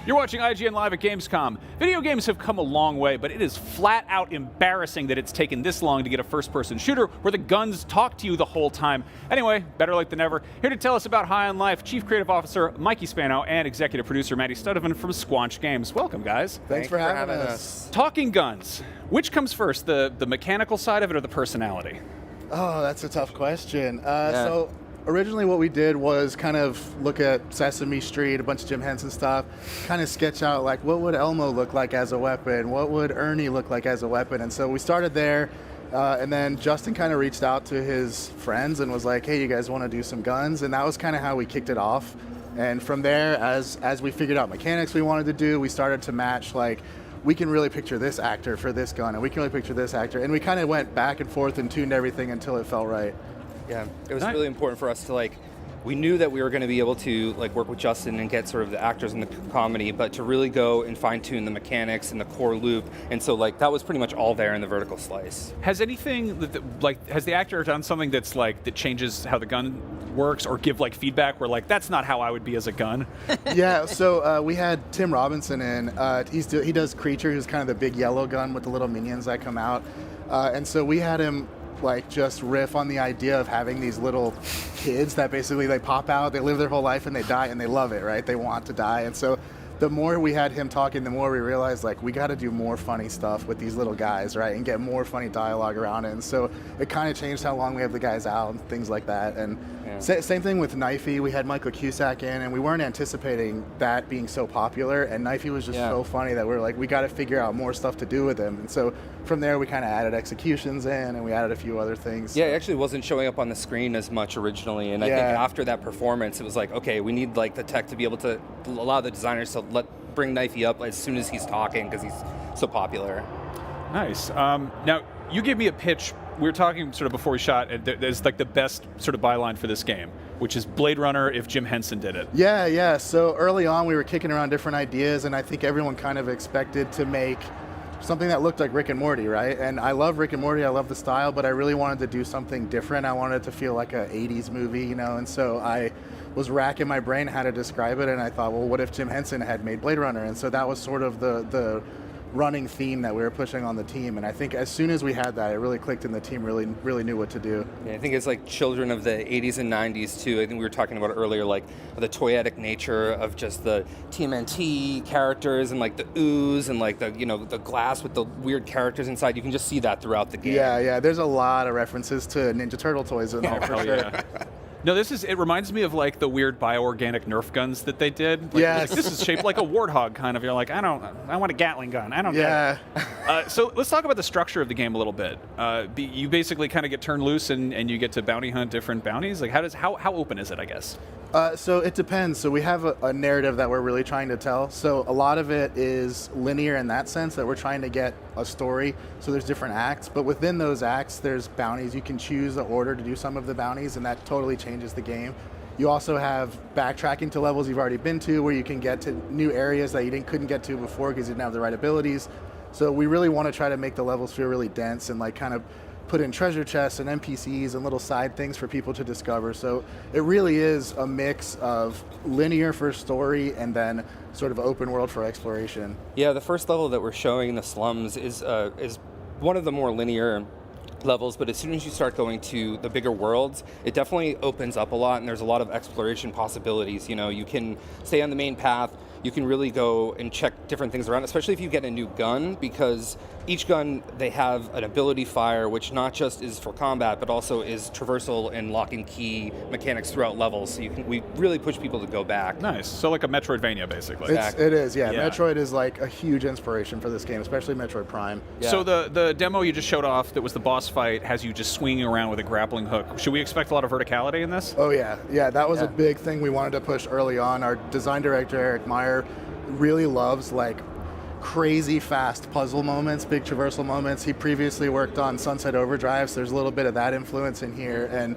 You're watching IGN Live at Gamescom. Video games have come a long way, but it is flat out embarrassing that it's taken this long to get a first-person shooter where the guns talk to you the whole time. Anyway, better late than never. Here to tell us about High on Life, Chief Creative Officer Mikey Spano and Executive Producer Maddie Studevan from Squanch Games. Welcome, guys. Thanks for having us. Talking guns. Which comes first, the mechanical side of it or the personality? Oh, that's a tough question. So originally what we did was kind of look at Sesame Street, a bunch of Jim Henson stuff, kind of sketch out like what would Elmo look like as a weapon, what would Ernie look like as a weapon, and so we started there, and then Justin kind of reached out to his friends and was like, hey, you guys want to do some guns? And that was kind of how we kicked it off. And from there, as we figured out mechanics we wanted to do, we started to match like, we can really picture this actor for this gun, and we can really picture this actor, and we kind of went back and forth and tuned everything until it felt right. Yeah, it was really important for us to we knew that we were going to be able to work with Justin and get sort of the actors in the comedy, but to really go and fine tune the mechanics and the core loop. And so that was pretty much all there in the vertical slice. Has anything has the actor done something that's that changes how the gun works, or give feedback where that's not how I would be as a gun? Yeah, so we had Tim Robinson in. He does Creature, who's kind of the big yellow gun with the little minions that come out, and so we had him just riff on the idea of having these little kids that basically they pop out, they live their whole life and they die and they love it, right? They want to die. And so the more we had him talking, the more we realized we got to do more funny stuff with these little guys, right? And get more funny dialogue around it. And so it kind of changed how long we have the guys out and things like that. And same thing with Knifey. We had Michael Cusack in, and we weren't anticipating that being so popular. And Knifey was just so funny that we were we got to figure out more stuff to do with him. And so from there, we kind of added executions in, and we added a few other things. Yeah, it actually wasn't showing up on the screen as much originally. And I think after that performance, it was okay, we need the tech to be able to allow the designers to bring Knifey up as soon as he's talking because he's so popular. Nice. Now, you gave me a pitch. We were talking sort of before we shot, and there's the best sort of byline for this game, which is Blade Runner if Jim Henson did it. Yeah. So early on, we were kicking around different ideas, and I think everyone kind of expected to make something that looked like Rick and Morty, right? And I love Rick and Morty, I love the style, but I really wanted to do something different. I wanted it to feel like an 80s movie, and so I was racking my brain how to describe it, and I thought, well, what if Jim Henson had made Blade Runner? And so that was sort of the running theme that we were pushing on the team, and I think as soon as we had that, it really clicked and the team really knew what to do. Yeah, I think it's children of the 80s and 90s too. I think we were talking about it earlier, the toyetic nature of just the TMNT characters and the ooze and the glass with the weird characters inside. You can just see that throughout the game. Yeah, there's a lot of references to Ninja Turtle toys in there for sure. Yeah. No, it reminds me of the weird bioorganic Nerf guns that they did. Yes. This is shaped like a warthog kind of. You're I want a Gatling gun. I don't get it. So let's talk about the structure of the game a little bit. You basically kind of get turned loose and you get to bounty hunt different bounties. How open is it, I guess? So it depends. So we have a narrative that we're really trying to tell. So a lot of it is linear in that sense that we're trying to get a story. So there's different acts, but within those acts, there's bounties. You can choose the order to do some of the bounties, and that totally changes the game. You also have backtracking to levels you've already been to, where you can get to new areas that you couldn't get to before because you didn't have the right abilities. So we really want to try to make the levels feel really dense and kind of put in treasure chests and NPCs and little side things for people to discover. So it really is a mix of linear for story and then sort of open world for exploration. Yeah, the first level that we're showing in the slums is one of the more linear levels, but as soon as you start going to the bigger worlds, it definitely opens up a lot, and there's a lot of exploration possibilities. You can stay on the main path, you can really go and check different things around, especially if you get a new gun, because each gun, they have an ability fire, which not just is for combat, but also is traversal and lock and key mechanics throughout levels. So we really push people to go back. Nice. So like a Metroidvania, basically. It is, yeah. Metroid is a huge inspiration for this game, especially Metroid Prime. Yeah. So the demo you just showed off that was the boss fight has you just swinging around with a grappling hook. Should we expect a lot of verticality in this? Oh, yeah. Yeah, that was a big thing we wanted to push early on. Our design director, Eric Meyer, really loves crazy fast puzzle moments, big traversal moments. He previously worked on Sunset Overdrive, so there's a little bit of that influence in here, and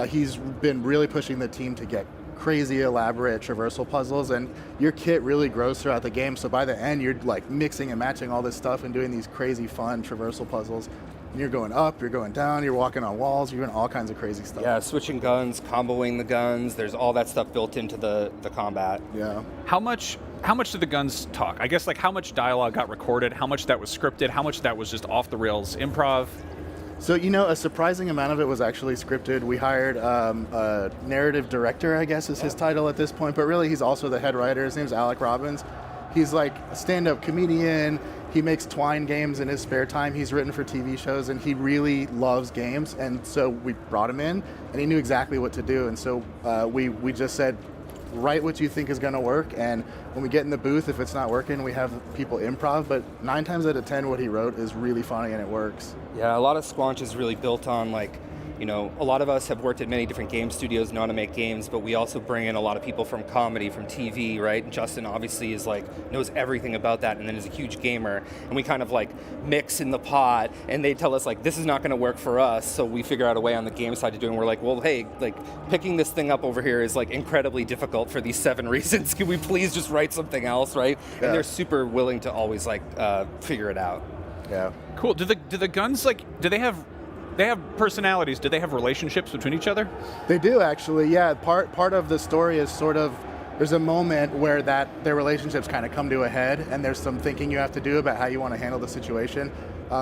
he's been really pushing the team to get crazy elaborate traversal puzzles, and your kit really grows throughout the game, so by the end you're mixing and matching all this stuff and doing these crazy fun traversal puzzles. You're going up, you're going down, you're walking on walls, you're doing all kinds of crazy stuff. Yeah, switching guns, comboing the guns. There's all that stuff built into the combat. Yeah. How much did the guns talk? I guess like how much dialogue got recorded, how much that was scripted, how much that was just off the rails improv? So, a surprising amount of it was actually scripted. We hired a narrative director, I guess is his title at this point, but really he's also the head writer. His name's Alec Robbins. He's like a stand-up comedian. He makes Twine games in his spare time. He's written for TV shows, and he really loves games. And so we brought him in, and he knew exactly what to do. And so we just said, write what you think is going to work, and when we get in the booth, if it's not working, we have people improv, but 9 times out of 10 what he wrote is really funny and it works. Yeah, a lot of Squanch is really built on like, a lot of us have worked at many different game studios, know how to make games, but we also bring in a lot of people from comedy, from TV, right? Justin obviously is like, knows everything about that and then is a huge gamer, and we kind of like mix in the pot, and they tell us like, this is not gonna work for us, so we figure out a way on the game side to do it, and we're like, well, hey, like picking this thing up over here is like incredibly difficult for these 7 reasons. Can we please just write something else, right? Yeah. And they're super willing to always like figure it out. Yeah. Cool. Do the guns do they have personalities? Do they have relationships between each other? They do, actually. Yeah. Part of the story is sort of, there's a moment where their relationships kind of come to a head, and there's some thinking you have to do about how you want to handle the situation.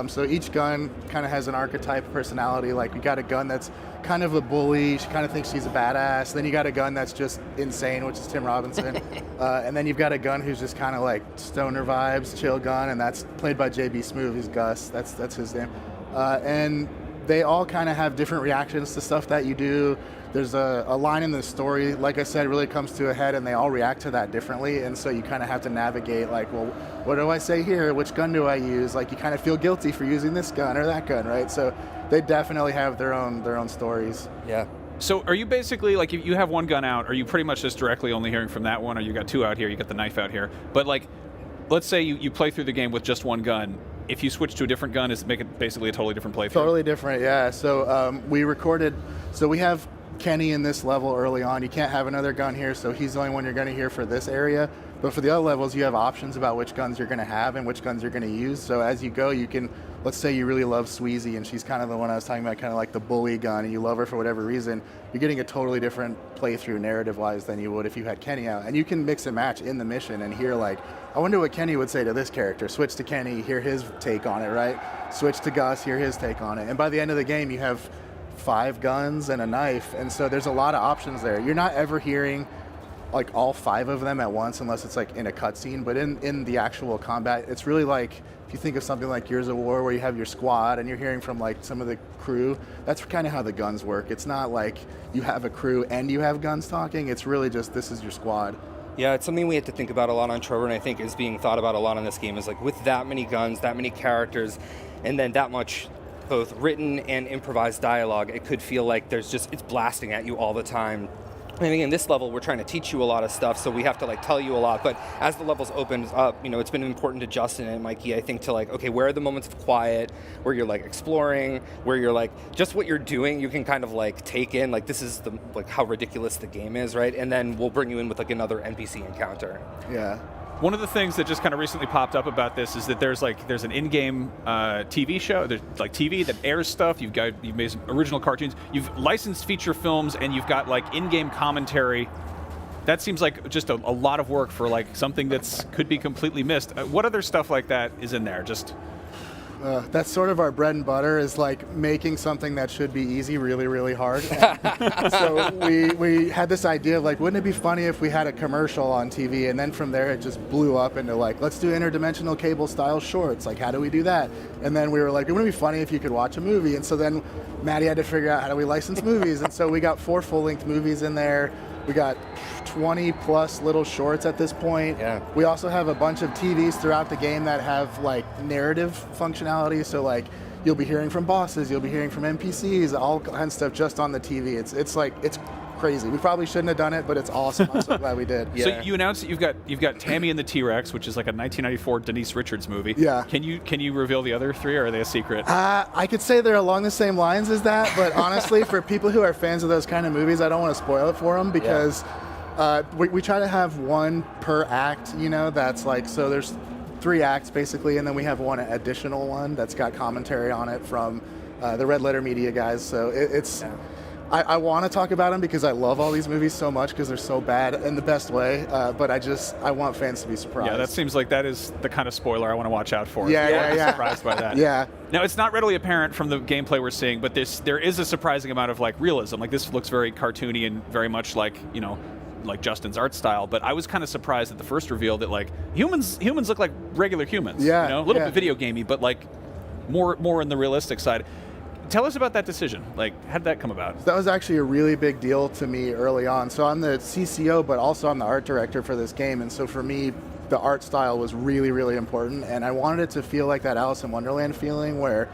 So each gun kind of has an archetype personality. Like, we got a gun that's kind of a bully. She kind of thinks she's a badass. Then you got a gun that's just insane, which is Tim Robinson. And then you've got a gun who's just kind of like stoner vibes, chill gun, and that's played by JB Smoove. He's Gus. That's his name. And they all kind of have different reactions to stuff that you do. There's a line in the story, like I said, really comes to a head, and they all react to that differently, and so you kind of have to navigate, like, well, what do I say here? Which gun do I use? Like, you kind of feel guilty for using this gun or that gun, right? So they definitely have their own stories. Yeah. So are you basically, like, if you have one gun out, are you pretty much just directly only hearing from that one, or you got 2 out here, you got the knife out here? But, like, let's say you play through the game with just one gun. If you switch to a different gun, does it make it basically a totally different playthrough? Totally different, yeah. So we have Kenny in this level early on. You can't have another gun here, so he's the only one you're going to hear for this area. But for the other levels, you have options about which guns you're going to have and which guns you're going to use. So as you go, you can, let's say you really love Sweezy, and she's kind of the one I was talking about, kind of like the bully gun, and you love her for whatever reason, you're getting a totally different playthrough narrative-wise than you would if you had Kenny out. And you can mix and match in the mission and hear, like, I wonder what Kenny would say to this character. Switch to Kenny, hear his take on it, right? Switch to Gus, hear his take on it. And by the end of the game, you have 5 guns and a knife, and so there's a lot of options there. You're not ever hearing like all 5 of them at once unless it's like in a cutscene, but in the actual combat, it's really like, if you think of something like Gears of War where you have your squad and you're hearing from like some of the crew, that's kind of how the guns work. It's not like you have a crew and you have guns talking, it's really just, this is your squad. Yeah, it's something we have to think about a lot on Trover, and I think is being thought about a lot on this game, is like with that many guns, that many characters, and then that much both written and improvised dialogue, it could feel like it's blasting at you all the time. I mean, in this level, we're trying to teach you a lot of stuff, so we have to like tell you a lot. But as the levels open up, it's been important to Justin and Mikey, I think, to like, okay, where are the moments of quiet, where you're like exploring, where you're like, just what you're doing, you can kind of like take in, like, this is how ridiculous the game is, right? And then we'll bring you in with like another NPC encounter. Yeah. One of the things that just kind of recently popped up about this is that there's an in-game TV show, there's like TV that airs stuff. You've made some original cartoons, you've licensed feature films, and you've got like in-game commentary. That seems like just a lot of work for like something that's could be completely missed. What other stuff like that is in there? Just that's sort of our bread and butter, is like making something that should be easy really, really hard. So we had this idea of like, wouldn't it be funny if we had a commercial on TV? And then from there it just blew up into like, let's do interdimensional cable style shorts. Like, how do we do that? And then we were like, wouldn't it be funny if you could watch a movie? And so then Maddie had to figure out, how do we license movies? And so we got 4 full-length movies in there. We got 20 plus little shorts at this point. Yeah. We also have a bunch of TVs throughout the game that have like narrative functionality. So like, you'll be hearing from bosses, you'll be hearing from NPCs, all kinds of stuff just on the TV. It's crazy. We probably shouldn't have done it, but it's awesome. I'm so glad we did. Yeah. So you announced that you've got Tammy and the T-Rex, which is like a 1994 Denise Richards movie. Yeah. Can you reveal the other 3, or are they a secret? I could say they're along the same lines as that, but honestly, for people who are fans of those kind of movies, I don't want to spoil it for them, because we try to have one per act, that's like, so there's 3 acts basically, and then we have one additional one that's got commentary on it from the Red Letter Media guys. So it's. Yeah. I want to talk about them because I love all these movies so much because they're so bad in the best way, but I want fans to be surprised. Yeah, that seems like that is the kind of spoiler I want to watch out for. Yeah. Surprised by that. Yeah. Now, it's not readily apparent from the gameplay we're seeing, but there is a surprising amount of like realism. Like this looks very cartoony and very much like, you know, like Justin's art style, but I was kind of surprised at the first reveal that like humans look like regular humans. Yeah. You know, a little bit video gamey, but like more in the realistic side. Tell us about that decision. Like, how did that come about? That was actually a really big deal to me early on. So I'm the CCO, but also I'm the art director for this game. And so for me, the art style was really, really important. And I wanted it to feel like that Alice in Wonderland feeling where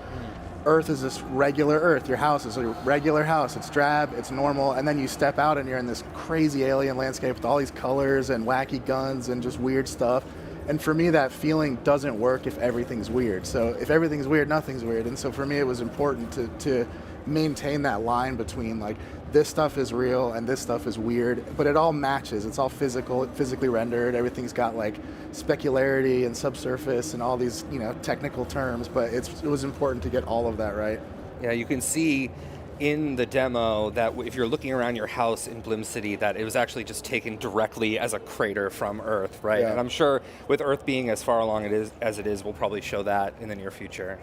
Earth is this regular Earth. Your house is a regular house. It's drab, it's normal. And then you step out and you're in this crazy alien landscape with all these colors and wacky guns and just weird stuff. And for me, that feeling doesn't work if everything's weird. So if everything's weird, nothing's weird. And so for me, it was important to maintain that line between like this stuff is real and this stuff is weird, but it all matches. It's all physically rendered. Everything's got like specularity and subsurface and all these, you know, technical terms. But it was important to get all of that right. Yeah, you can see in the demo that if you're looking around your house in Blim City, that it was actually just taken directly as a crater from Earth, right? Yeah. And I'm sure with Earth being as far along as it is, we'll probably show that in the near future.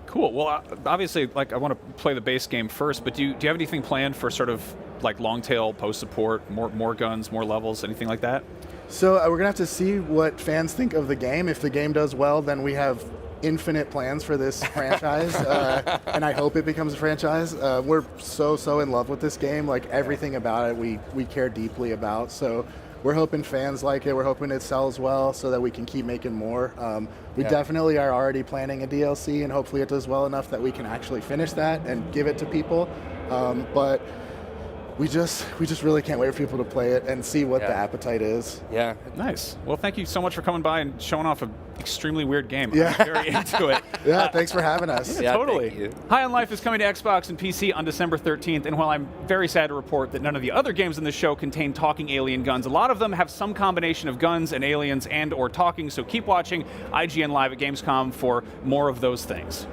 Cool. Well, obviously, like I want to play the base game first, but do you have anything planned for sort of like long tail post support, more guns, more levels, anything like that? So we're gonna have to see what fans think of the game. If the game does well, then we have infinite plans for this franchise, and I hope it becomes a franchise. We're so in love with this game. Like everything about it, we care deeply about. So we're hoping fans like it. We're hoping it sells well so that we can keep making more. We definitely are already planning a DLC, and hopefully it does well enough that we can actually finish that and give it to people. But we just really can't wait for people to play it and see what the appetite is. Yeah. Nice. Well, thank you so much for coming by and showing off an extremely weird game. Yeah. I'm very into it. Yeah, thanks for having us. Yeah, totally. thank you. High on Life is coming to Xbox and PC on December 13th, and while I'm very sad to report that none of the other games in the show contain talking alien guns, a lot of them have some combination of guns and aliens and or talking, so keep watching IGN Live at Gamescom for more of those things.